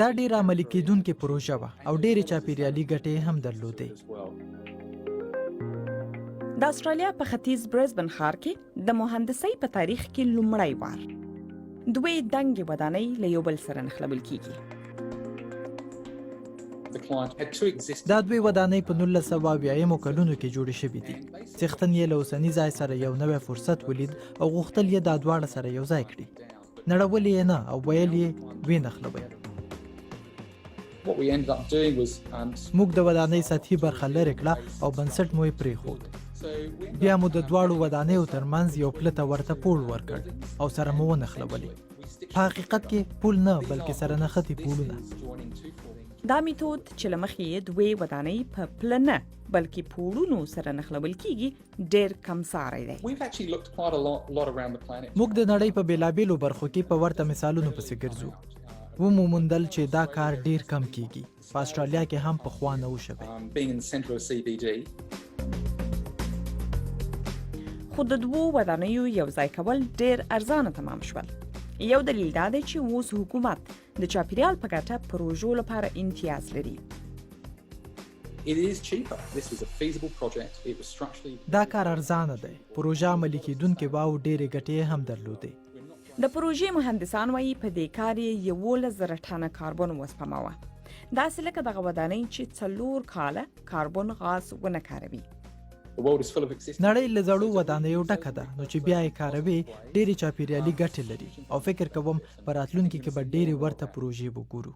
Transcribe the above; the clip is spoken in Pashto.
دا ډېر عملي کېدونکې پروژه وه او ډېرې چاپېریالي ګټې هم درلودې. د استرالیا په ختیځ برزبن ښار کې د مهندسۍ په تاریخ کې لومړی وار دوی دنګې ودانۍ له یو بل سره نښلول کېږي. دا دوی ودانۍ په 1980 کلونو کې جوړې شوې دي. څښتن یې له اوسني ځای سره یو نوی فرصت ولید او غوښتل یې دا دواړه سره یو ځای کړي. نړول یې نه او ویل یې ویې نښلوئ. موږ د ودانۍ سطحي برخه لرې کړه او بنسټ مو یې پرېښود. بیا مو د دواړو ودانیو ترمنځ یو پله ورته پول ورکړ او سره مو ونښلولې. په حقیقت کې پول نه بلکې سره نښتي پولونه. دا میتود چې له مخې یې دوی ودانۍ په پله نه بلکې پوړونو سره نښلول کېږي ډېر کمساری دی. موږ د نړۍ په بېلابېلو برخو کې په ورته مثالونو پسې ګرځو. ومو موندل چې دا کار ډېر کم کېږي. په استرالیا کې هم پخوا نه و شوی. خو د دوو ودانیو یو ځای کول ډېر ارزانه تمام شول. یو دلیل دا دی چې اوس حکومت د چاپیریال په ګټه پروژو لپاره امتیاز لري. دا کار ارزانه دی. پروژه عملي کېدونکې وه او ډېرې ګټې هم درلودې. د پروژې مهندسان وایي په دې کار یې 11,000 ټنه کاربن وسپموه. داسې لکه دغه ودانۍ چې 4 کاله کاربن غاز ونه کاروي. نړۍ له زړو ودانیو ډکه ده، نو چې بیا یې کاروي ډېرې چاپیریالي ګټې لري او فکر کوم په راتلونکي کې به ډېرې ورته پروژې وګورو.